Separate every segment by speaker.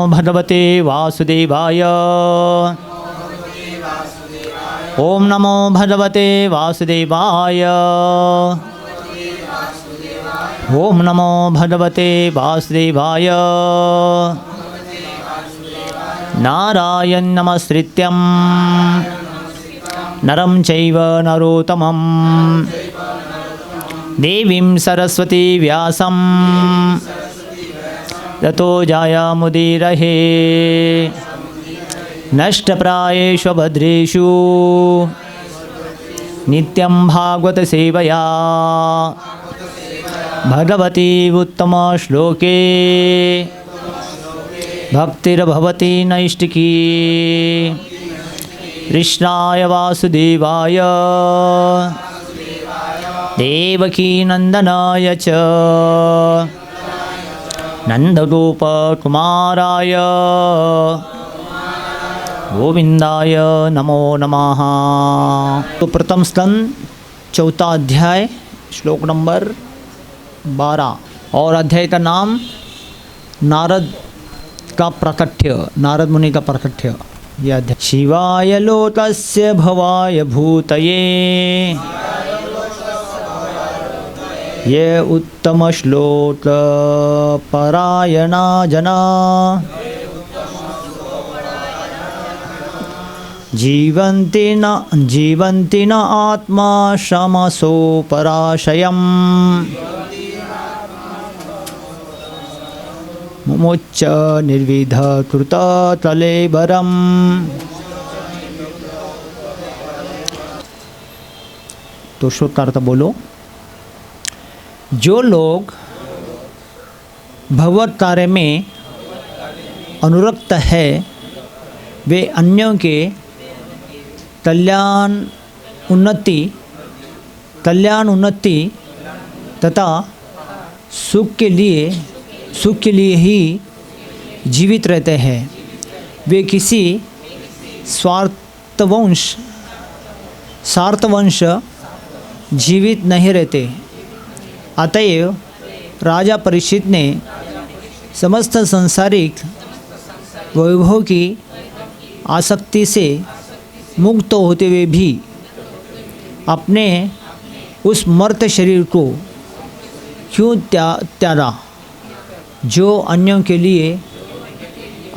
Speaker 1: भगवते वासुदेवाय। ओम नमो भगवते वासुदेवाय। ओम नमो भगवते वासुदेवाय। नारायण नमस्कृत्यं नरं चैव नरोत्तमं देवीं सरस्वती व्यासं ततो जायामुदीरये। नष्टप्रायेषु भद्रेषु नित्यं भागवत सेवया भगवती उत्तमश्लोके भक्तिर्भवति नैष्टिकी। कृष्णाय वासुदेवाय देवकी नंदनाय च नंदगोपकुमाराय गोविंदाय नमो नमः। तो प्रथम स्कंद चौथा अध्याय श्लोक नंबर 12 और अध्याय का नाम नारद का प्राकट्य, नारद मुनि का प्राकट्य। यह अध्याय। शिवाय लोकस्य भवाय भूतये ये उत्तम श्लोक परायणा जना जीवन्ति न आत्मा शमसो पराशयम् मुमुच्च निर्विध कृत तलेबरम। तो श्लोक का अर्थ बोलो। जो लोग भगवत कार्य में अनुरक्त है वे अन्यों के कल्याण उन्नति तथा सुख के लिए ही जीवित रहते हैं। वे किसी स्वार्थवंश जीवित नहीं रहते। अतएव राजा परीक्षित ने समस्त सांसारिक वैभव की आसक्ति से मुक्त होते हुए भी अपने उस मर्त शरीर को क्यों त्यागा जो अन्यों के लिए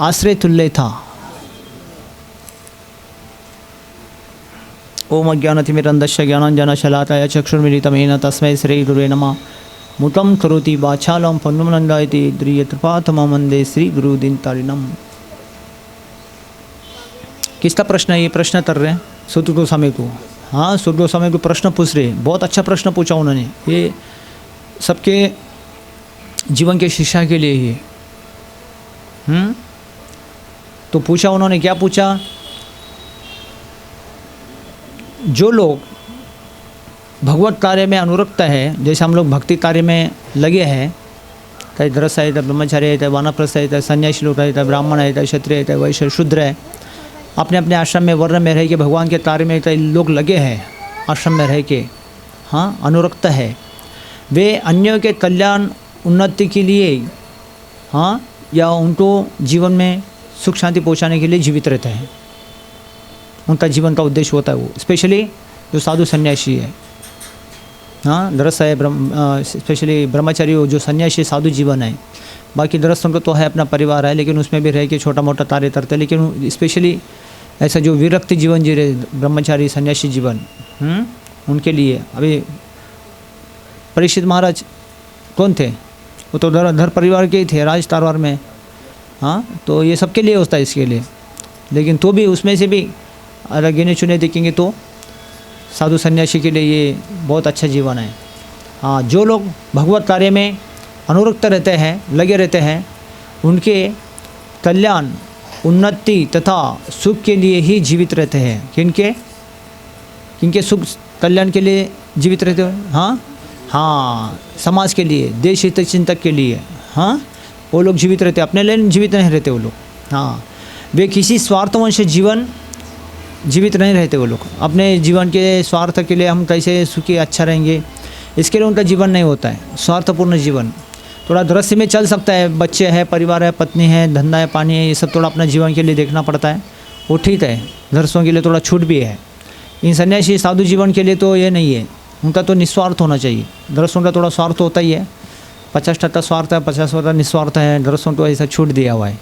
Speaker 1: आश्रय तुल्य था। ओम अज्ञानतिमिरन्धस्य ज्ञानाञ्जनशलाकया चक्षुर्मिलितं तस्मै श्रीगुरुवे नमः। मुतं करोति वाचालं पन्नुमनन्दायते द्रियकृपातमं वन्दे श्रीगुरुदीनतारिणम्। किसका प्रश्न है? ये प्रश्न कर रहे हैं सुत गोस्वामी को। हाँ, सुत गोस्वामी को प्रश्न पूछ रहे। बहुत अच्छा प्रश्न पूछा उन्होंने। ये सबके जीवन के शिक्षा के लिए ही। तो पूछा उन्होंने, क्या पूछा? जो लोग भगवत कार्य में अनुरक्त है, जैसे हम लोग भक्ति कार्य में लगे हैं, चाहे गृहस्थ है, चाहे ब्रह्मचारी है, चाहे वानप्रस्थ है, चाहे सन्यासी लोग है, चाहे ब्राह्मण है, चाहे क्षत्रिय है, चाहे वैश्य शूद्र है, अपने अपने आश्रम में वर्ण में रह के भगवान के कार्य में कई लोग लगे हैं, आश्रम में रह के, हाँ, अनुरक्त है। वे अन्यों के कल्याण उन्नति के लिए, हाँ, या उनको जीवन में सुख शांति पहुँचाने के लिए जीवित रहते हैं। उनका जीवन का उद्देश्य होता है वो। स्पेशली जो साधु सन्यासी है, हाँ, गृहस्थ है, स्पेशली ब्रह्मचारी जो सन्यासी साधु जीवन है। बाकी गृहस्थों को तो है, अपना परिवार है, लेकिन उसमें भी रह के छोटा मोटा कार्य करते हैं। लेकिन स्पेशली ऐसा जो विरक्त जीवन जी रहे, ब्रह्मचारी सन्यासी जीवन, उनके लिए। अभी परीक्षित महाराज कौन थे? वो तो धर परिवार के ही थे, राज तारवार में, हाँ। तो ये सबके लिए होता है, इसके लिए। लेकिन तो भी उसमें से भी अगर गिने चुने देखेंगे तो साधु सन्यासी के लिए ये बहुत अच्छा जीवन है। हाँ, जो लोग भगवत कार्य में अनुरक्त रहते हैं, लगे रहते हैं, उनके कल्याण उन्नति तथा सुख के लिए ही जीवित रहते हैं। किनके सुख कल्याण के लिए जीवित रहते हो? हाँ, समाज के लिए, देश हित चिंतक के लिए, हाँ, वो लोग जीवित रहते हैं। अपने लिए जीवित नहीं रहते वो लोग। हाँ, वे किसी स्वार्थवंश जीवन जीवित नहीं रहते वो लोग। अपने जीवन के स्वार्थ के लिए हम कैसे सुखी अच्छा रहेंगे, इसके लिए उनका जीवन नहीं होता है, स्वार्थपूर्ण जीवन। थोड़ा दृश्य में चल सकता है, बच्चे हैं, परिवार है, पत्नी है, धंधा है, पानी है, ये सब थोड़ा अपना जीवन के लिए देखना पड़ता है, वो ठीक है। दृश्यों के लिए थोड़ा छूट भी है। इन सन्यासी साधु जीवन के लिए तो ये नहीं है, उनका तो निस्वार्थ होना चाहिए। दृश्यों का थोड़ा स्वार्थ होता ही है, 50% स्वार्थ है, 50% निस्वार्थ है। दृश्यों को ऐसा छूट दिया हुआ है,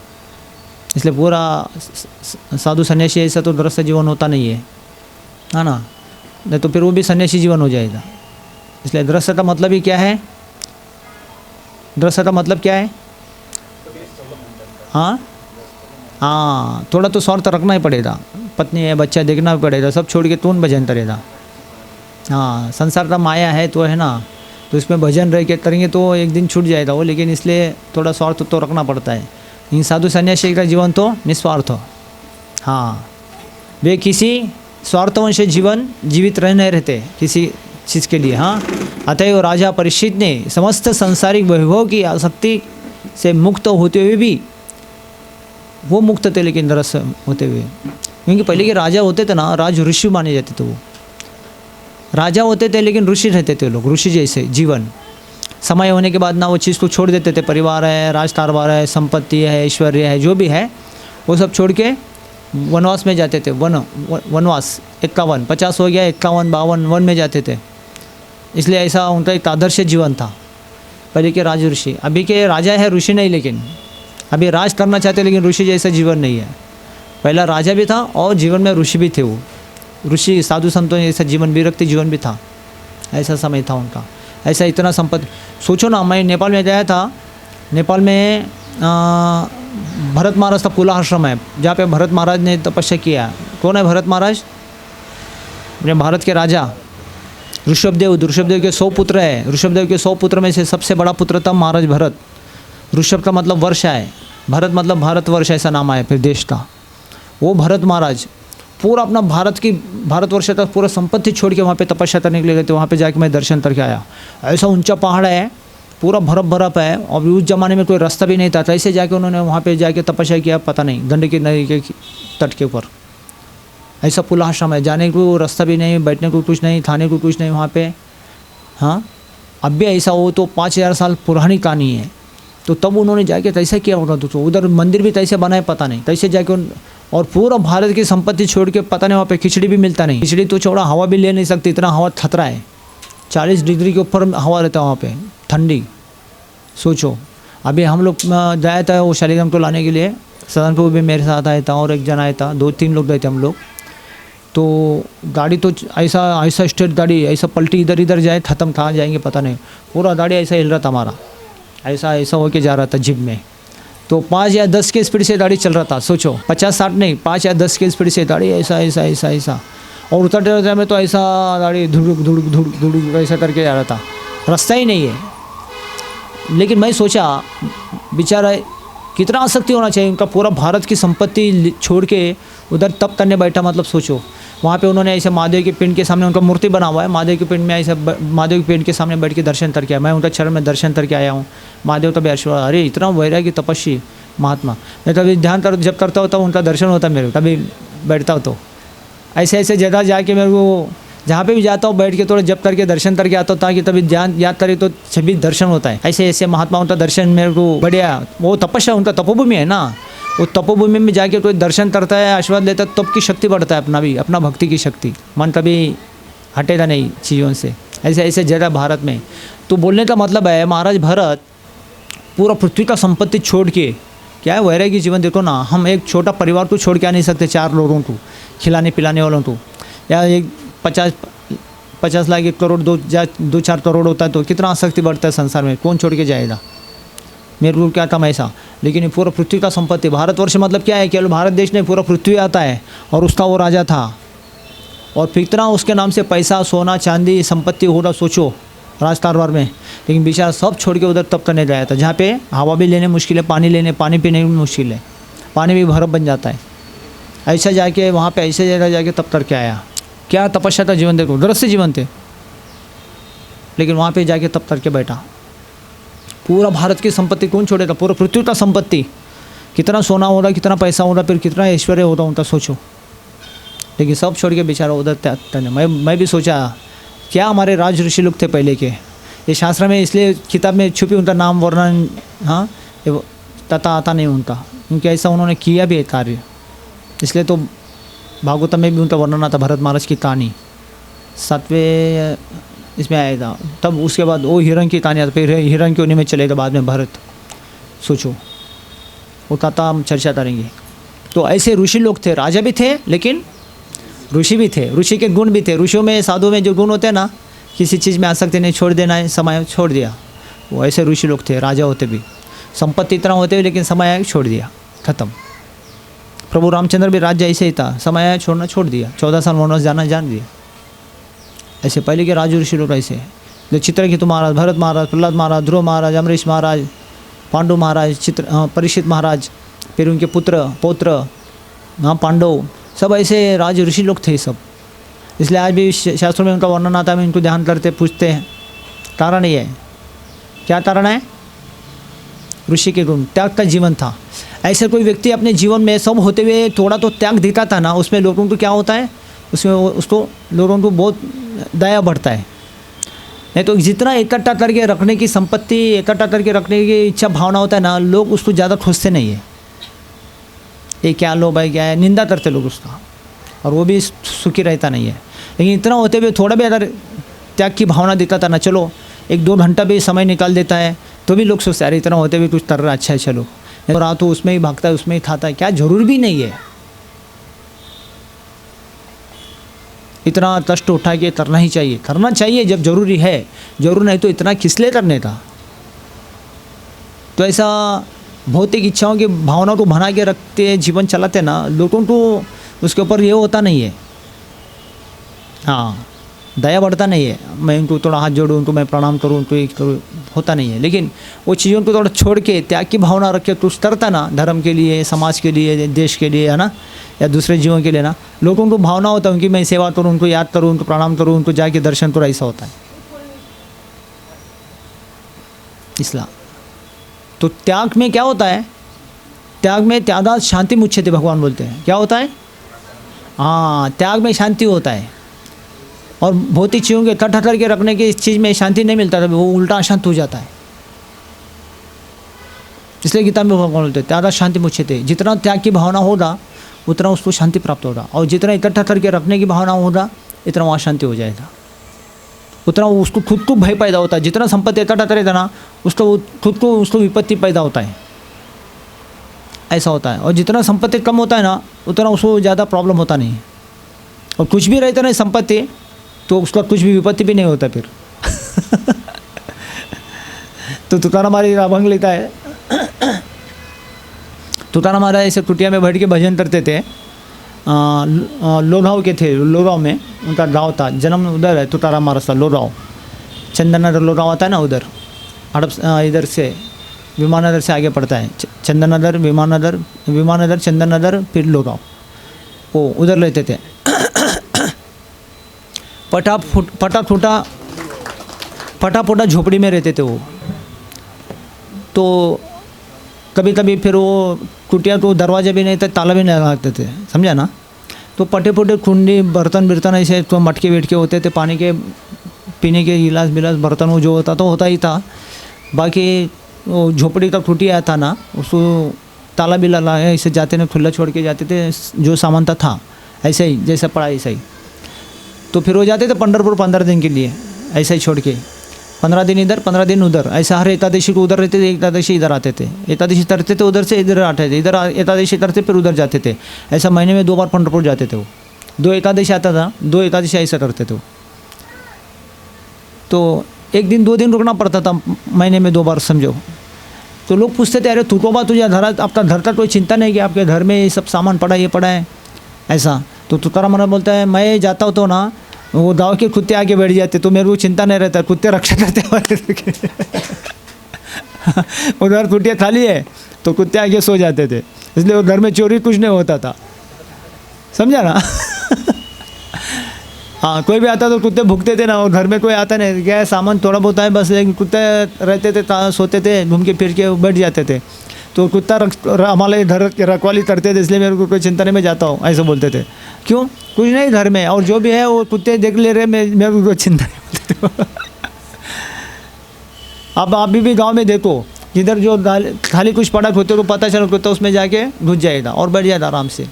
Speaker 1: इसलिए पूरा साधु सन्यासी ऐसा तो दृश्य जीवन होता नहीं है ना, नहीं तो फिर वो भी सन्यासी जीवन हो जाएगा। इसलिए दृश्य का मतलब ही क्या है? दृश्य का मतलब क्या है? हाँ हाँ, थोड़ा तो स्वार्थ रखना ही पड़ेगा, पत्नी है, बच्चा देखना भी पड़ेगा, सब छोड़ के तून भजन करेगा। हाँ, संसार का माया है तो है ना, तो इसमें भजन रह के करेंगे तो एक दिन छूट जाएगा वो, लेकिन इसलिए थोड़ा स्वार्थ तो रखना पड़ता है। इन साधु सन्यासी का जीवन तो निस्वार्थ हो। हाँ, वे किसी स्वार्थवंश से जीवन जीवित नहीं रहते किसी चीज़ के लिए। हाँ, अतएव राजा परीक्षित ने समस्त सांसारिक वैभव की आसक्ति से मुक्त होते हुए भी, वो मुक्त थे लेकिन रस होते हुए, क्योंकि पहले के राजा होते थे ना, राज ऋषि माने जाते थे। वो राजा होते थे लेकिन ऋषि रहते थे लोग, ऋषि जैसे जीवन। समय होने के बाद ना वो चीज़ को छोड़ देते थे, परिवार है, राज कारभार है, संपत्ति है, ऐश्वर्य है, जो भी है वो सब छोड़ के वनवास में जाते थे। वनवास 51, 50 हो गया, 51, 52 वन में जाते थे। इसलिए ऐसा उनका एक आदर्श जीवन था पहले के राज ऋषि। अभी के राजा है ऋषि नहीं, लेकिन अभी राज करना चाहते लेकिन ऋषि जैसा जीवन नहीं है। पहला राजा भी था और जीवन में ऋषि भी थे। वो ऋषि साधु संतों जैसा जीवन, विरक्ति जीवन भी था, ऐसा समय था उनका। ऐसा इतना संपत्ति, सोचो ना, मैं नेपाल में गया था। नेपाल में भरत महाराज का पुला आश्रम है, जहाँ पे भरत महाराज ने तपस्या किया। कौन है भरत महाराज? अपने भारत के राजा ऋषभदेव। ऋषभदेव के 100 पुत्र है। ऋषभदेव के 100 पुत्र में से सबसे बड़ा पुत्र था महाराज भरत। ऋषभ का मतलब वर्षा है, भरत मतलब भारतवर्ष, ऐसा नाम आया फिर देश का। वो भरत महाराज पूरा अपना भारतवर्ष तक पूरा संपत्ति छोड़ के वहाँ पे तपस्या करने के लिए गए थे। वहाँ पे जाके मैं दर्शन करके आया। ऐसा ऊंचा पहाड़ है, पूरा बर्फ है, और उस ज़माने में कोई रास्ता भी नहीं था। ऐसे जाके उन्होंने वहाँ पे जाके तपस्या किया, पता नहीं, गंडकी नदी के तट के ऊपर। ऐसा पुला आश्रम है, जाने को रास्ता भी नहीं, बैठने को कुछ नहीं, खाने को कुछ नहीं वहाँ पे। हाँ, अब भी ऐसा हो तो 5000 साल पुरानी कहानी है। तो तब उन्होंने जाके तैसे किया होगा, तो उधर मंदिर भी तैसे बनाए, पता नहीं, तैसे जाके और पूरा भारत की संपत्ति छोड़ के, पता नहीं वहाँ पे खिचड़ी भी मिलता नहीं। खिचड़ी तो छोड़ा, हवा भी ले नहीं सकती, इतना हवा खतरा है। 40 डिग्री के ऊपर हवा रहता है वहाँ पे, ठंडी। सोचो, अभी हम लोग जाया था वो शालीग्राम को लाने के लिए, सदनपुर भी मेरे साथ आया था और एक जन आया था, 2-3 लोग गए थे हम लोग। तो गाड़ी तो ऐसा स्ट्रेट गाड़ी, ऐसा पलटी इधर इधर जाए, ख़त्म, कहाँ जाएंगे पता नहीं। पूरा गाड़ी ऐसा हिल रहा था हमारा, ऐसा होके जा रहा था जिप में। तो 5 या 10 के स्पीड से गाड़ी चल रहा था। सोचो, 50-60 नहीं, 5 या 10 के स्पीड से गाड़ी ऐसा। और उतरते टाइम में तो ऐसा गाड़ी धुड़ुक ऐसा करके जा रहा था, रास्ता ही नहीं है। लेकिन मैं सोचा, बेचारा कितना आसक्ति होना चाहिए उनका, पूरा भारत की संपत्ति छोड़ के उधर तप करने बैठा। मतलब सोचो, वहाँ पे उन्होंने ऐसे महादेव के पिंड के सामने, उनका मूर्ति बना हुआ है, महादेव के पिंड में ऐसे महादेव के पिंड के सामने बैठ के दर्शन करके आया। मैं उनका चरण में दर्शन करके आया हूँ। महादेव तभी आशीर्वाद, अरे इतना वैरागी तपस्वी महात्मा। मैं तभी ध्यान जब करता होता हूँ, उनका दर्शन होता मेरे को, तभी बैठता हो। तो ऐसे जगह जाके मेरे को, जहाँ पे भी जाता हूँ, बैठ के थोड़ा जप करके दर्शन करके आता हूँ, ताकि तभी ध्यान याद करे तो छवि दर्शन होता है। ऐसे महात्माओं का दर्शन मेरे को बढ़िया, वो तपस्या, उनका तपोभूमि है ना, वो तपोभूमि में जाके कोई दर्शन करता है, आशीर्वाद लेता है, तब की शक्ति बढ़ता है, अपना भक्ति की शक्ति। मन कभी हटेगा नहीं चीज़ों से। ऐसे जगह भारत में। तो बोलने का मतलब है, महाराज भरत पूरा पृथ्वी का संपत्ति छोड़ के, क्या है वैरागी जीवन। देखो ना, हम एक छोटा परिवार को छोड़ के आ नहीं सकते, 4 लोगों को खिलाने पिलाने वालों को, या एक 50 लाख 1 करोड़ 2-4 करोड़ होता है तो कितना आसक्ति बढ़ता है संसार में, कौन छोड़ के जाएगा। मेरे को क्या था ऐसा, लेकिन ये पूरा पृथ्वी का संपत्ति। भारतवर्ष मतलब क्या है, केवल भारत देश नहीं, पूरा पृथ्वी आता है, और उसका वो राजा था। और फिर इतना उसके नाम से पैसा, सोना, चांदी, संपत्ति हो रहा, सोचो राज कारभार में। लेकिन बेचारा सब छोड़ के उधर तप करने गया था, जहाँ पे हवा भी लेने मुश्किल है, पानी पीने भी मुश्किल है, पानी भी बर्फ बन जाता है। ऐसा जाके वहाँ पे ऐसे जगह जाके तप करके आया। क्या तपस्या का जीवन, देखो दृश्य जीवन थे, लेकिन वहाँ पे जाके तप करके बैठा। पूरा भारत की संपत्ति कौन छोड़ेगा, पूरा पृथ्वी का संपत्ति, कितना सोना हो रहा, कितना पैसा हो रहा, फिर कितना ऐश्वर्य होता उनका, सोचो। लेकिन सब छोड़ के बेचारा उधर। मैं भी सोचा, क्या हमारे राज ऋषि लोग थे पहले के, ये शास्त्र में इसलिए किताब में छुपी उनका नाम वर्णन, हाँ, ये तथा आता नहीं उनका, क्योंकि ऐसा उन्होंने किया भी है कार्य। इसलिए तो भागवतम में भी उनका वर्णन आता, भरत महाराज की कहानी 7वें इसमें आया था। तब उसके बाद वो हिरण की कहानी आता, फिर हिरण की उन्हीं में चले था बाद में भरत। सोचो, वो तथा हम चर्चा करेंगे। तो ऐसे ऋषि लोग थे, राजा भी थे लेकिन ऋषि भी थे, ऋषि के गुण भी थे। ऋषियों में, साधु में जो गुण होते हैं ना, किसी चीज़ में आसक्ति नहीं, छोड़ देना है, समय छोड़ दिया, वो ऐसे ऋषि लोग थे। राजा होते भी, संपत्ति इतना होते हुए लेकिन समय आया छोड़ दिया, खत्म। प्रभु रामचंद्र भी राज्य ऐसे ही था, समय आया छोड़ना छोड़ दिया, 14 साल वनवास जाना जान दिया। ऐसे पहले के राजू ऋषि लोग ऐसे हैं, जो चित्रकेतु महाराज, भरत महाराज, प्रहलाद महाराज, ध्रुव महाराज, अमरीश महाराज, पांडु महाराज, परीक्षित महाराज, फिर उनके पुत्र पौत्र, हाँ, पांडव, सब ऐसे राज ऋषि लोग थे सब। इसलिए आज भी शास्त्रों में उनका वर्णन आता है, उनको ध्यान करते पूछते हैं। कारण ये है, क्या कारण है? ऋषि के गुण, त्याग का जीवन था। ऐसे कोई व्यक्ति अपने जीवन में सब होते हुए थोड़ा तो त्याग दिखाता ना, उसमें लोगों को क्या होता है, उसमें उसको लोगों को बहुत दया बढ़ता है। नहीं तो जितना इकट्ठा करके रखने की संपत्ति, इकट्ठा करके रखने की इच्छा भावना होता है ना, लोग उसको ज़्यादा खोजते नहीं है। ये क्या लो भाई, क्या है, निंदा करते लोग उसका, और वो भी सुखी रहता नहीं है। लेकिन इतना होते हुए थोड़ा भी अगर त्याग की भावना दिखाता ना, चलो 1-2 घंटा भी समय निकाल देता है, तो भी लोग सोचते, अरे इतना होते हुए कुछ कर रहा, अच्छा है, चलो। और रात तो उसमें ही भागता है, उसमें ही खाता है, क्या जरूर भी नहीं है इतना कष्ट उठा के करना ही चाहिए, करना चाहिए जब जरूरी है, जरूर नहीं तो इतना किसलिए करने का। तो ऐसा भौतिक इच्छाओं की भावना को बना के रखते जीवन चलाते ना, लोगों को उसके ऊपर ये होता नहीं है, हाँ, दया बढ़ता नहीं है। मैं उनको थोड़ा हाथ जोड़ूँ, उनको मैं प्रणाम करूँ, उनको एक करूँ, होता नहीं है। लेकिन वो चीज़ों को थोड़ा छोड़ के त्याग की भावना रख के कुछ करता ना, धर्म के लिए, समाज के लिए, देश के लिए, है ना, या दूसरे जीवों के लिए ना, लोगों को भावना होता है उनकी, मैं सेवा करूँ, उनको याद करूँ, उनको प्रणाम करूँ, उनको जाके दर्शन करूँ, ऐसा होता है। इसलिए तो त्याग में क्या होता है, त्याग में त्यागात शांति मुच्छते भगवान बोलते हैं। क्या होता है? हाँ, त्याग में शांति होता है। और भौतिक चीज़ों के इकट्ठा करके रखने की इस चीज़ में शांति नहीं मिलता, वो उल्टा अशांत हो जाता है। इसलिए गीता में भगवान बोलते हैं त्यागात शांति मुच्छते। जितना त्याग की भावना होगा उतना उसको शांति प्राप्त होगा, और जितना इकट्ठा करके रखने की भावना होगा इतना वहाँ शांति हो जाएगा, उतना उसको खुद को भय पैदा होता है। जितना संपत्ति इकट्ठा करेगा ना, उसको खुद को उसको विपत्ति पैदा होता है, ऐसा होता है। और जितना संपत्ति कम होता है ना, उतना उसको ज़्यादा प्रॉब्लम होता नहीं। और कुछ भी रहता नहीं संपत्ति, तो उसका कुछ भी विपत्ति भी नहीं होता फिर। तो तुकाराम महाराज अभंग लिखता है, तुकाराम महाराज ऐसे कुटिया में बैठ के भजन करते थे। लोराव के थे, लोराव में उनका गाँव था, जन्म उधर है तुकाराम महाराज का, लोराव, चंदन लोराव आता है ना उधर, हड़प इधर से विमाननगर से आगे पड़ता है, चंदन नगर, विमाननगर, चंदन नगर, फिर लोराव, वो उधर रहते थे। फटा झोपड़ी में रहते थे वो। तो कभी कभी फिर वो कुटिया को दरवाजे भी नहीं थे, ताला भी नहीं लगाते थे, समझा ना। तो पटे कुंडी, बर्तन ऐसे तो मटके वेटके होते थे, पानी के पीने के गिलास बिलास बर्तन वो जो होता तो होता ही था। बाकी वो झोपड़ी का कुटिया था ना, उसको ताला भी लगा ऐसे जाते थे, खुला छोड़ के जाते थे, जो सामान था ऐसे ही जैसा पड़ा ऐसा ही। तो फिर वो जाते थे पंढरपुर 15 दिन के लिए, ऐसा ही छोड़ के, 15 दिन इधर 15 दिन उधर, ऐसा हर एकादशी को उधर रहते थे, एकादशी इधर आते थे, एकादशी तरते थे उधर से इधर आते थे, इधर एकादशी तरते फिर उधर जाते थे। ऐसा महीने में 2 बार पंढरपुर जाते थे वो, 2 एकादशी आता था, 2 एकादशी ऐसा करते थे वो। तो 1 दिन 2 दिन रुकना पड़ता था महीने में 2 बार, समझो। तो लोग पूछते थे, अरे तुकोबा तुझे घर आपका घर का कोई चिंता नहीं कि आपके घर में ये सब सामान पड़ा, ये पड़ा है, ऐसा। तो तुकाराम महाराज बोलता है, मैं जाता हूँ तो ना, वो गाँव के कुत्ते आके बैठ जाते, तो मेरे को चिंता नहीं रहता, कुत्ते रक्षा करते हमारे। उधर कुटिया खाली है तो कुत्ते आके सो जाते थे, इसलिए वो घर में चोरी कुछ नहीं होता था, समझा ना। हाँ, कोई भी आता तो कुत्ते भुगते थे ना, और घर में कोई आता नहीं, क्या सामान थोड़ा बहुत है बस, लेकिन कुत्ते रहते थे, सोते थे, घूम के फिर के बैठ जाते थे। तो कुत्ता हमारे घर रखवाली करते थे, इसलिए मेरे को कोई चिंता नहीं, मैं जाता हूँ, ऐसे बोलते थे। क्यों? कुछ नहीं घर में, और जो भी है वो कुत्ते देख ले रहे, मेरे को कोई चिंता नहीं बोलते थे। अब अभी भी गांव में देखो, जिधर जो खाली कुछ पड़ा होते तो पता चला कुत्ता उसमें जाके घुस जाएगा और बैठ जाएगा आराम से,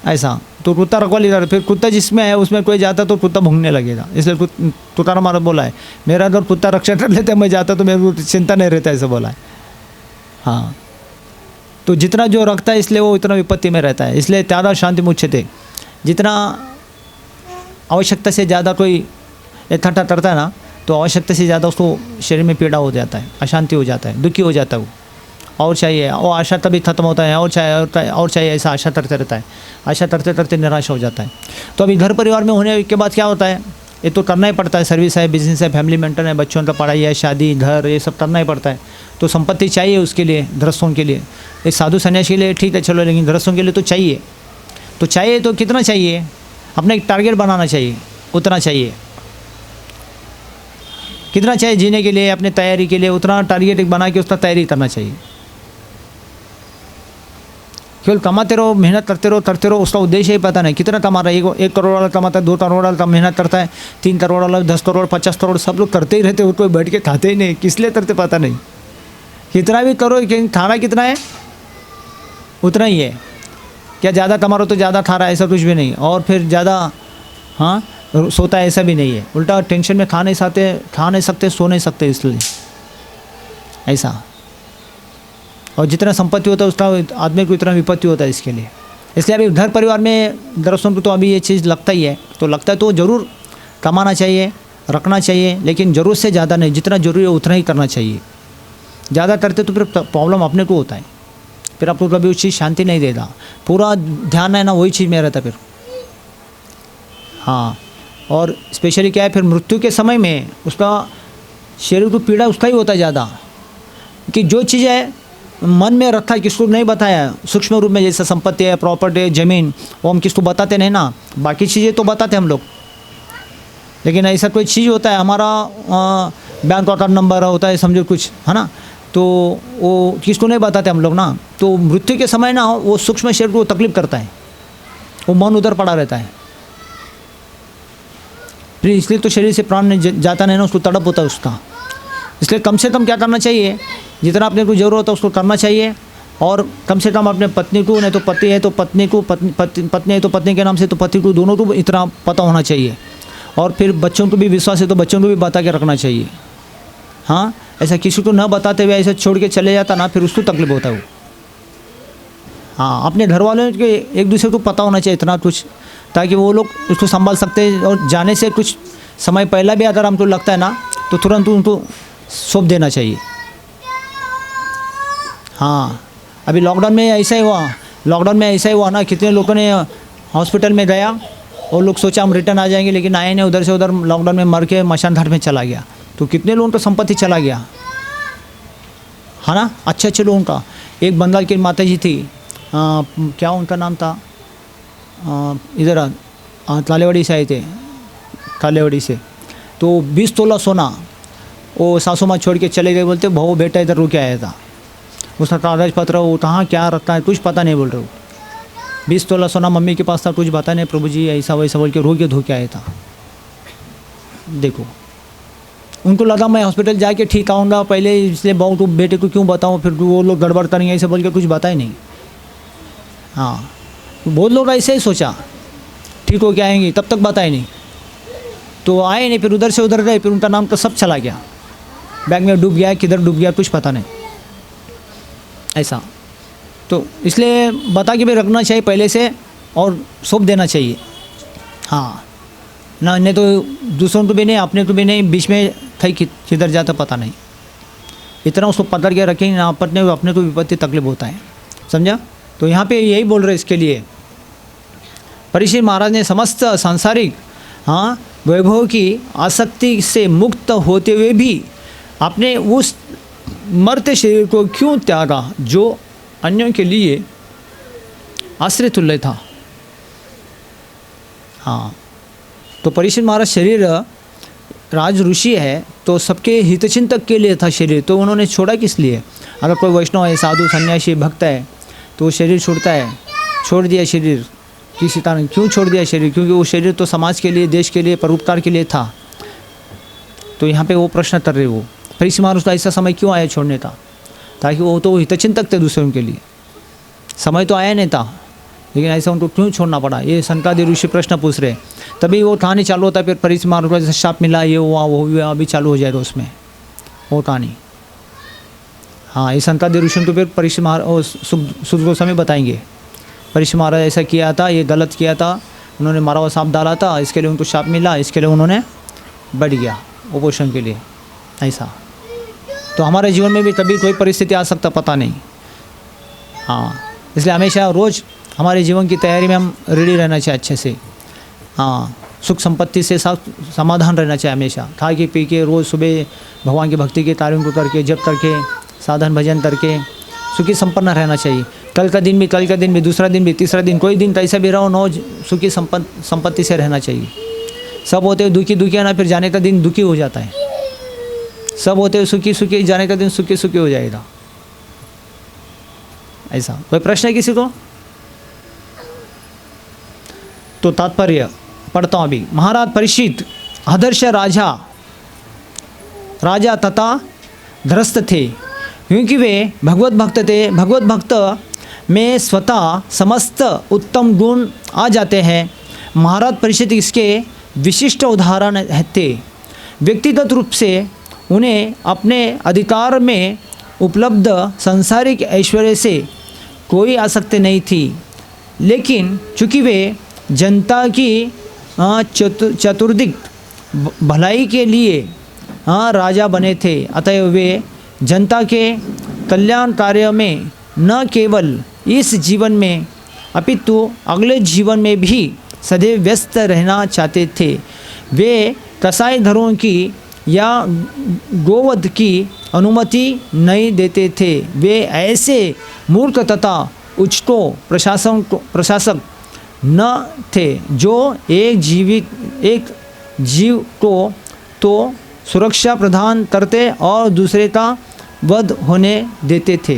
Speaker 1: ऐसा। तो कुत्ता रखवाली कर, फिर कुत्ता जिसमें है उसमें कोई जाता तो कुत्ता भूंगने लगेगा। इसलिए तुकाराम महाराज बोला है, मेरा अगर कुत्ता रक्षा कर लेता मैं जाता तो मेरे को चिंता नहीं रहता, ऐसा बोला है। हाँ, तो जितना जो रखता है इसलिए वो इतना विपत्ति में रहता है। इसलिए त्यागा शांति मुच्यते, जितना आवश्यकता से ज़्यादा कोई इकट्ठा करता है ना, तो आवश्यकता से ज़्यादा उसको शरीर में पीड़ा हो जाता है, अशांति हो जाता है, दुखी हो जाता है वो, और चाहिए, और आशा तभी खत्म होता है, और चाहिए ऐसा आशा करते रहता है, आशा करते करते निराशा हो जाता है। तो अभी घर परिवार में होने के बाद क्या होता है, ये तो करना ही पड़ता है, सर्विस है, बिजनेस है, फैमिली मेंटेन है, बच्चों का पढ़ाई है, शादी, घर, ये सब करना ही पड़ता है। तो संपत्ति चाहिए उसके लिए, गृहस्थों के लिए। एक साधु सन्यासी के लिए ठीक है चलो, लेकिन गृहस्थों के लिए तो चाहिए। तो चाहिए तो कितना चाहिए, अपना एक टारगेट बनाना चाहिए, उतना चाहिए। कितना चाहिए जीने के लिए, अपने तैयारी के लिए, उतना टारगेट एक बना के उसका तैयारी करना चाहिए। केवल कमाते रहो, मेहनत करते रहो, उसका उद्देश्य ही पता नहीं कितना कमा रहा है। 1 करोड़ वाला कमाता है, 2 करोड़ वाला मेहनत करता है, 3 करोड़ वाला, 10 करोड़, 50 करोड़, सब लोग करते ही रहते, कोई बैठ के खाते ही नहीं, किस लिए करते पता नहीं। कितना भी करो, खाना कितना है उतना ही है। क्या ज़्यादा कमा रहे हो तो ज़्यादा खा रहा है, ऐसा कुछ भी नहीं। और फिर ज़्यादा हाँ सोता है, ऐसा भी नहीं है। उल्टा टेंशन में खा नहीं सकते, सो नहीं सकते, इसलिए ऐसा। और जितना संपत्ति होता है उसका आदमी को इतना विपत्ति होता है इसके लिए। इसलिए अभी घर परिवार में दरअसल तो अभी ये चीज़ लगता ही है, तो लगता है तो ज़रूर कमाना चाहिए, रखना चाहिए, लेकिन ज़रूरत से ज़्यादा नहीं, जितना ज़रूरी है उतना ही करना चाहिए। ज़्यादा करते तो फिर प्रॉब्लम अपने को होता है, फिर आपको कभी उस चीज़ शांति नहीं देता, पूरा ध्यान है ना वही चीज़ में रहता फिर। हाँ, और स्पेशली क्या है, फिर मृत्यु के समय में उसका शरीर को पीड़ा उसका ही होता है ज़्यादा, कि जो चीज़ है मन में रखा है, किसको नहीं बताया सूक्ष्म रूप में, जैसे संपत्ति है, प्रॉपर्टी है, ज़मीन, वो हम किसको बताते नहीं ना। बाकी चीज़ें तो बताते हम लोग, लेकिन ऐसा कोई चीज़ होता है हमारा बैंक अकाउंट नंबर होता है, समझो कुछ है ना, तो वो किसको नहीं बताते हम लोग ना। तो मृत्यु के समय ना वो सूक्ष्म शरीर को तकलीफ करता है, वो मन उधर पड़ा रहता है, फिर इसलिए तो शरीर से प्राण जाता नहीं ना, उसको तड़प होता है उसका। इसलिए कम से कम क्या करना चाहिए, जितना अपने को ज़रूरत है उसको करना चाहिए। और कम से कम अपने पत्नी को, नहीं तो पति है तो पत्नी को, पत्नी है तो पत्नी के नाम से तो पति को, दोनों को इतना पता होना चाहिए। और फिर बच्चों को भी विश्वास है तो बच्चों को भी बता के रखना चाहिए। हाँ, ऐसा किसी को न बताते हुए ऐसे छोड़ के चले जाता ना, फिर उसको तकलीफ होता है वो। हाँ, अपने घर वालों के एक दूसरे को पता होना चाहिए इतना कुछ, ताकि वो लोग उसको संभाल सकते हैं। और जाने से कुछ समय पहला भी अगर हमको लगता है ना, तो तुरंत उनको सौंप देना चाहिए। हाँ, अभी लॉकडाउन में ऐसा ही हुआ ना, कितने लोगों ने हॉस्पिटल में गया और लोग सोचा हम रिटर्न आ जाएंगे, लेकिन आए नहीं, उधर से उधर लॉकडाउन में मर के मशान घाट में चला गया। तो कितने लोगों का संपत्ति चला गया है ना, अच्छे लोगों का। एक बंगाल की माता जी थी, क्या उनका नाम था, इधर तालेवाड़ी से आए थे, तालेवाड़ी से। तो 20 तोला सोना वो सासू माँ छोड़ के चले गए, बोलते भाऊ बेटा इधर रुके आया था, उसका कागज पत्र वो कहाँ क्या रखता है कुछ पता नहीं, बोल रहे हो 20 तोला सोना मम्मी के पास था, कुछ बता नहीं प्रभु जी, ऐसा वैसा बोल के रो के धो के आया था। देखो, उनको लगा मैं हॉस्पिटल जाके ठीक आऊँगा पहले, इसलिए बहुत तो बेटे को क्यों बताऊँ, फिर वो लोग गड़बड़ करेंगे, ऐसे बोल के कुछ बताए नहीं। हाँ, बहुत लोग ऐसे ही सोचा ठीक हो के आएंगे, तब तक बताए नहीं, तो आए नहीं, फिर उधर से उधर गए, फिर उनका नाम तो सब चला गया, बैंक में डूब गया, किधर डूब गया कुछ पता नहीं, ऐसा। तो इसलिए बता के भी रखना चाहिए पहले से, और सौंप देना चाहिए। हाँ ना, नहीं तो दूसरों को भी नहीं, अपने को भी नहीं, बीच में कहीं किधर जाता पता नहीं। इतना उसको पकड़ के रखेंगे ना, अपने को विपत्ति तकलीफ होता है, समझा। तो यहाँ पे यही बोल रहे इसके लिए परीक्षित महाराज ने समस्त सांसारिक वैभव की आसक्ति से मुक्त होते हुए भी अपने उस मर्त्य शरीर को क्यों त्यागा जो अन्यों के लिए आश्रय तुल्य था। हाँ, तो परीक्षित महाराज शरीर राज ऋषि है तो सबके हितचिंतक के लिए था शरीर, तो उन्होंने छोड़ा किस लिए। अगर कोई वैष्णव है, साधु सन्यासी भक्त है, तो वो शरीर छोड़ता है, छोड़ दिया शरीर किसी कारण। क्यों छोड़ दिया शरीर, क्योंकि वो शरीर तो समाज के लिए, देश के लिए, परोपकार के लिए था। तो यहाँ पे वो प्रश्न कर रहे वो फरीसी महाराज का ऐसा समय क्यों आया छोड़ने था, ताकि वो तो हितचिंतक थे दूसरों के लिए, समय तो आया नहीं था, लेकिन ऐसा उनको क्यों छोड़ना पड़ा, ये सनकादि ऋषि प्रश्न पूछ रहे। तभी वो कहानी चालू होता है, फिर फरीसी महाराज को जैसे शाप मिला, ये हुआ वो हुआ, अभी चालू हो जाएगा उसमें वो कहानी। हाँ, ये सनकादि ऋषि तो फिर फरीसी महाराज सुख गोस्वामी बताएंगे, फरीसी महाराज ऐसा किया था, ये गलत किया था, उन्होंने मारा हुआ सांप डाला था, इसके लिए उनको शाप मिला, इसके लिए उन्होंने बढ़ गया उपोषण के लिए। ऐसा तो हमारे जीवन में भी कभी कोई परिस्थिति आ सकता, पता नहीं। हाँ, इसलिए हमेशा रोज़ हमारे जीवन की तैयारी में हम रेडी रहना चाहिए अच्छे से। हाँ, सुख संपत्ति से समाधान रहना चाहिए हमेशा, खा के पी के रोज़ सुबह भगवान की भक्ति के तारीफ को करके, जप करके, साधन भजन करके सुखी संपन्न रहना चाहिए। कल का दिन भी, दूसरा दिन भी, तीसरा दिन, कोई दिन कैसा भी रहो, नो सुखी संपत्ति से रहना चाहिए। सब होते हुए दुखी आना, फिर जाने का दिन दुखी हो जाता है। सब होते हुए सुखी जाने का दिन सुखी हो जाएगा। ऐसा कोई प्रश्न है किसी को? तो तात्पर्य पढ़ता हूँ अभी। महाराज परीक्षित आदर्श राजा तथा ध्रस्त थे, क्योंकि वे भगवत भक्त थे। भगवत भक्त में स्वतः समस्त उत्तम गुण आ जाते हैं। महाराज परीक्षित इसके विशिष्ट उदाहरण थे। व्यक्तिगत रूप से उन्हें अपने अधिकार में उपलब्ध सांसारिक ऐश्वर्य से कोई आसक्ति नहीं थी, लेकिन चूँकि वे जनता की चतुर्दिक भलाई के लिए राजा बने थे, अतएव वे जनता के कल्याण कार्य में न केवल इस जीवन में अपितु अगले जीवन में भी सदैव व्यस्त रहना चाहते थे। वे कसाईधरों की या गोवध की अनुमति नहीं देते थे। वे ऐसे मूर्ख तथा उच्चों प्रशासक न थे जो एक जीव को तो सुरक्षा प्रदान करते और दूसरे का वध होने देते थे।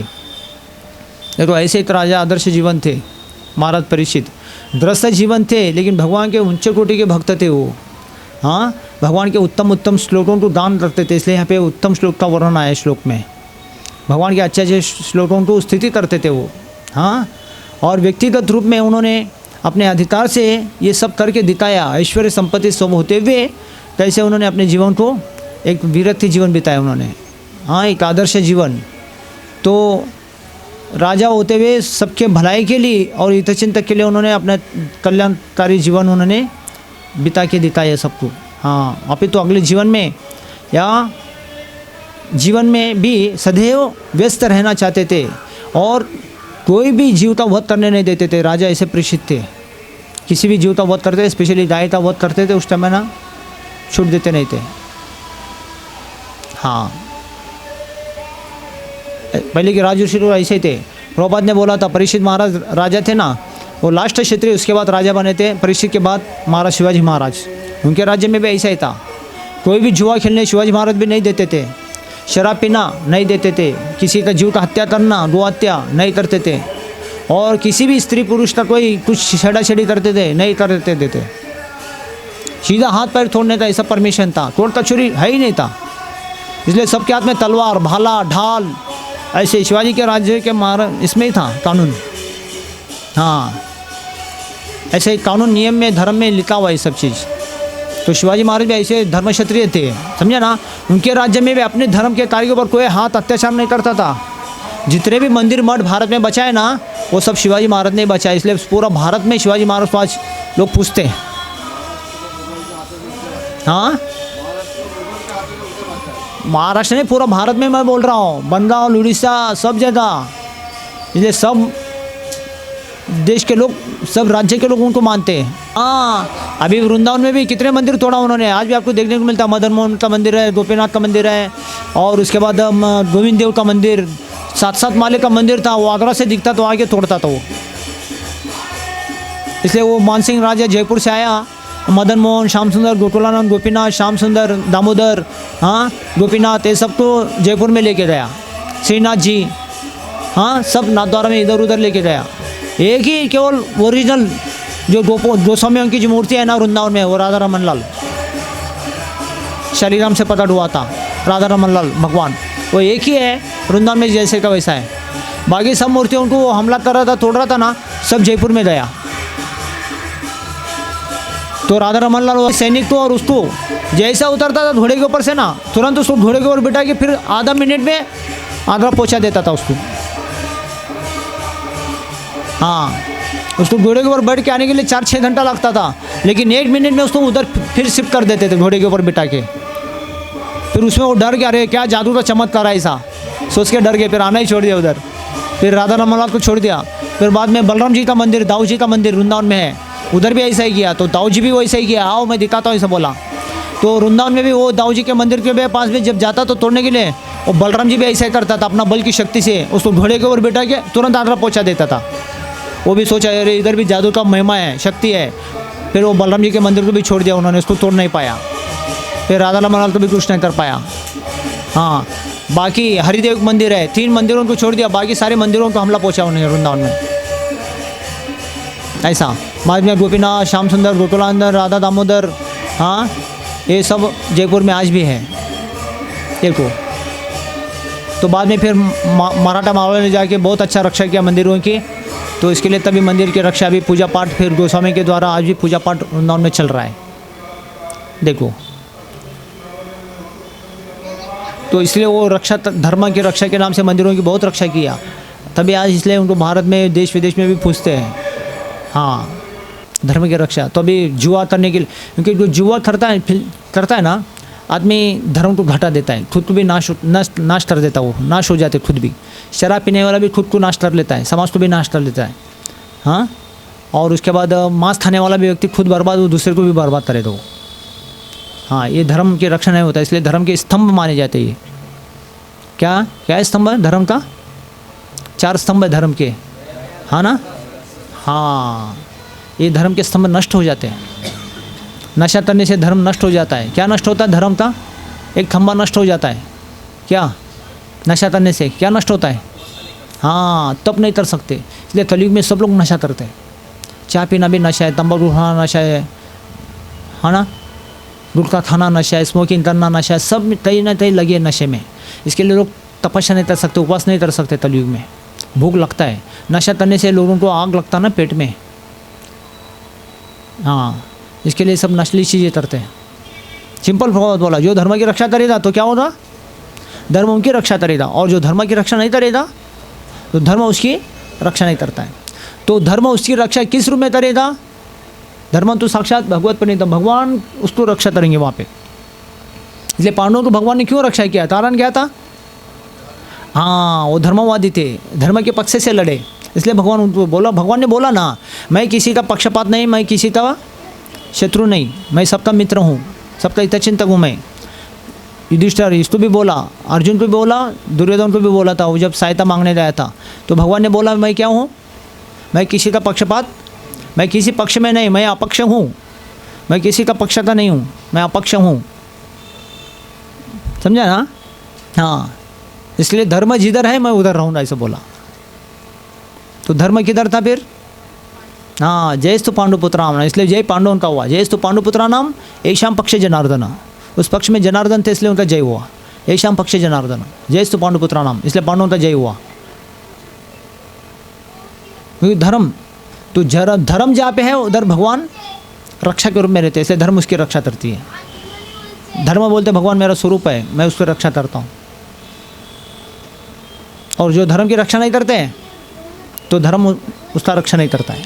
Speaker 1: देखो, ऐसे एक राजा आदर्श जीवन थे महाराज परीक्षित। द्रस्त जीवन थे, लेकिन भगवान के उच्च कोटि के भक्त थे वो। हाँ, भगवान के उत्तम श्लोकों को दान करते थे, इसलिए यहाँ पे उत्तम श्लोक का वर्णन आया श्लोक में। भगवान के अच्छे श्लोकों को स्थिति करते थे वो। हाँ, और व्यक्तिगत रूप में उन्होंने अपने अधिकार से ये सब करके दिखाया। ऐश्वर्य संपत्ति सब होते हुए कैसे उन्होंने अपने जीवन को एक विरक्ति जीवन बिताया उन्होंने। हाँ, एक आदर्श जीवन। तो राजा होते हुए सबके भलाई के लिए और हितचिंतक के लिए उन्होंने अपना कल्याणकारी जीवन उन्होंने बिता के दिखाया सबको। हाँ, अभी तो अगले जीवन में या जीवन में भी सदैव व्यस्त रहना चाहते थे और कोई भी जीव का वध करने नहीं देते थे। राजा ऐसे प्रेषित थे, किसी भी जीव का वध करते थे, स्पेशली गाय का वध करते थे, उस टाइम ना छूट देते नहीं थे। हाँ, पहले के राजऋषि लोग ऐसे थे। प्रभुपाद ने बोला था, परीक्षित महाराज राजा थे ना, वो लास्ट क्षत्रिय, उसके बाद राजा बने थे। परीक्षित के बाद महाराज शिवाजी महाराज, उनके राज्य में भी ऐसा ही था। कोई भी जुआ खेलने शिवाजी महाराज भी नहीं देते थे। शराब पीना नहीं देते थे। किसी का जीव का हत्या करना, गो हत्या नहीं करते थे। और किसी भी स्त्री पुरुष का कोई कुछ छेड़ा-छेड़ी करते थे, नहीं करते थे। सीधा हाथ पैर तोड़ने का ऐसा परमिशन था। तोड़ता छुरी है ही नहीं था, इसलिए सबके हाथ में तलवार, भाला, ढाल, ऐसे शिवाजी के राज्य के महाराज इसमें ही था कानून। हाँ, ऐसे कानून नियम में धर्म में लिखा हुआ है सब चीज़। तो शिवाजी महाराज भी ऐसे धर्म क्षत्रिय थे, समझे ना। उनके राज्य में भी अपने धर्म के कार्यों पर कोई हाथ अत्याचार नहीं करता था। जितने भी मंदिर मठ भारत में बचाए ना, वो सब शिवाजी महाराज ने बचाए। इसलिए पूरा भारत में शिवाजी महाराज को आज लोग पूछते हैं। हाँ, महाराष्ट्र नहीं, पूरा भारत में मैं बोल रहा हूँ, बंगाल, उड़ीसा, सब जगह। इसलिए सब देश के लोग, सब राज्य के लोग उनको मानते हैं। हाँ, अभी वृंदावन में भी कितने मंदिर तोड़ा उन्होंने, आज भी आपको देखने को मिलता है। मदन मोहन का मंदिर है, गोपीनाथ का मंदिर है, और उसके बाद गोविंद देव का मंदिर, 7 माले का मंदिर था। वो आगरा से दिखता तो आगे तोड़ता था वो। इसलिए वो मानसिंह राजा जयपुर से आया, मदन मोहन, श्याम सुंदर, गोकुलानंद, गोपीनाथ, श्याम सुंदर, दामोदर, हाँ, गोपीनाथ, ये सब तो जयपुर में लेके गया। श्रीनाथ जी, हाँ, सब नाथद्वारा में इधर उधर लेके गया। एक ही केवल ओरिजिनल जो गोस्वामियों की जो मूर्ति है ना वृंदावन में, वो राधा रमन लाल शालीग्राम से प्रकट हुआ था, राधा रमन लाल भगवान, वो एक ही है वृंदावन में जैसे का वैसा है। बाकी सब मूर्तियों उनको वो हमला कर रहा था, तोड़ रहा था ना, सब जयपुर में गया। तो राधा रमन लाल वो सैनिक तो, और उसको जैसा उतरता था घोड़े के ऊपर से ना, तुरंत उसको घोड़े के ऊपर बिठा के फिर आधा मिनट में आगरा पहुंचा देता था उसको। हाँ, उसको घोड़े के ऊपर बैठ के आने के लिए 4-6 घंटा लगता था, लेकिन 1 मिनट में उसको उधर फिर शिफ्ट कर देते थे घोड़े के ऊपर बिठा के। फिर उसमें वो डर गया, अरे क्या जादू का चमत्कार है ऐसा, सोच के डर गए, फिर आना ही छोड़ दिया उधर। फिर राधा रमन लाल को छोड़ दिया। फिर बाद में बलराम जी का मंदिर, दाऊ जी का मंदिर वृंदावन में है, उधर भी ऐसा ही किया। तो दाऊ जी भी वैसा ही किया, आओ मैं दिखाता हूँ ऐसा बोला। तो वृंदावन में भी वो दाऊ जी के मंदिर के पास भी जब जाता तो तोड़ने के लिए, वो बलराम जी भी ऐसा ही करता था, अपना बल की शक्ति से उसको घोड़े के ऊपर बिठा के तुरंत आगरा पहुँचा देता था। वो भी सोचा अरे इधर भी जादू का महिमा है, शक्ति है। फिर वो बलराम जी के मंदिर को भी छोड़ दिया उन्होंने, उसको तोड़ नहीं पाया। फिर राधा रमन लाल तो भी कुछ नहीं कर पाया। हाँ, बाकी हरिदेव मंदिर है, 3 मंदिरों को छोड़ दिया, बाकी सारे मंदिरों को हमला पहुंचा उन्होंने वृंदावन में। ऐसा बाद में गोपीनाथ, श्याम सुंदर, गोकुलानंद, राधा दामोदर, हाँ ये सब जयपुर में आज भी है देखो। तो बाद में फिर मराठा मावले ने जाके बहुत अच्छा रक्षा किया मंदिरों की। तो इसके लिए तभी मंदिर की रक्षा भी, पूजा पाठ फिर गोस्वामी के द्वारा आज भी पूजा पाठ वृंदावन में चल रहा है देखो। तो इसलिए वो रक्षा, धर्म की रक्षा के नाम से मंदिरों की बहुत रक्षा किया, तभी आज इसलिए उनको भारत में देश विदेश में भी पूछते हैं। हाँ, धर्म की रक्षा। तो अभी जुआ करने के लिए, क्योंकि जो जुआ करता है ना, आदमी धर्म को घटा देता है, खुद को भी नाश कर देता, वो नाश हो जाते खुद भी। शराब पीने वाला भी खुद को नाश कर लेता है, समाज को भी नाश कर लेता है। हाँ, और उसके बाद मांस खाने वाला भी व्यक्ति खुद बर्बाद, वो दूसरे को भी बर्बाद करे दो। हाँ, ये धर्म की रक्षा नहीं होता, इसलिए धर्म के स्तंभ माने जाते हैं। क्या क्या स्तंभ है धर्म का? 4 स्तंभ है धर्म के, हाँ ना। हाँ, ये धर्म के स्तंभ नष्ट हो जाते हैं। नशा करने से धर्म नष्ट हो जाता है। क्या नष्ट होता है धर्म का? एक खंभा नष्ट हो जाता है। क्या नशा करने से क्या नष्ट होता है? हाँ, तब नहीं कर सकते, इसलिए कलयुग में सब लोग नशा करते हैं। चाय पीना भी नशा है, तंबाकू खाना नशा है, हाँ ना, गुटखा खाना नशा है, स्मोकिंग करना नशा है, सब कहीं ना कहीं लगे नशे में। इसके लिए लोग तपस्या नहीं कर सकते, उपवास नहीं कर सकते कलयुग में। भूख लगता है, नशा करने से लोगों को आग लगता ना पेट में। हाँ, इसके लिए सब नस्ली चीज़ें करते हैं। सिंपल बहुत बोला, जो धर्म की रक्षा करेगा तो क्या होगा? धर्म उनकी रक्षा करेगा, और जो धर्म की रक्षा नहीं करेगा तो धर्म उसकी रक्षा नहीं करता है। तो धर्म उसकी रक्षा किस रूप में करेगा? धर्म तो साक्षात भगवत परिणीत, भगवान उसको रक्षा करेंगे वहाँ पे। इसलिए पांडवों को भगवान ने क्यों रक्षा किया? कारण क्या था? हाँ, वो धर्मवादी थे, धर्म के पक्ष से लड़े, इसलिए भगवान उनको बोला, भगवान ने बोला ना, मैं किसी का पक्षपात नहीं, मैं किसी का शत्रु नहीं, मैं सबका मित्र हूँ, सबका हितचिंतक हूँ मैं। युधिष्ठिर इसको भी बोला, अर्जुन को भी बोला, दुर्योधन को भी बोला था, वो जब सहायता मांगने गया था तो भगवान ने बोला मैं क्या हूँ? मैं किसी का पक्षपात, मैं किसी पक्ष में नहीं, मैं अपक्ष हूँ, मैं किसी का पक्ष का नहीं हूँ, मैं अपक्ष हूँ। समझा ना? हाँ, इसलिए धर्म जिधर है मैं उधर रहूँगा, ऐसे बोला। तो धर्म किधर था फिर? हाँ, जयस्तु पांडुपुत्राम, इसलिए जय पांडवों का हुआ। जयस्तु पांडुपुत्रा नाम येषां पक्षे जनार्दन, उस पक्ष में जनार्दन थे इसलिए उनका जय हुआ। येषां पक्षे जनार्दन, जयस्तु पांडुपुत्रा नाम, इसलिए पांडवों का जय हुआ। क्योंकि धर्म तो धर्म जहाँ पे है उधर भगवान रक्षा के रूप में रहते हैं, इसलिए धर्म उसकी रक्षा करती है। धर्म बोलते भगवान मेरा स्वरूप है, मैं उसकी रक्षा करता हूँ। और जो धर्म की रक्षा नहीं करते हैं तो धर्म उसका रक्षा नहीं करता है।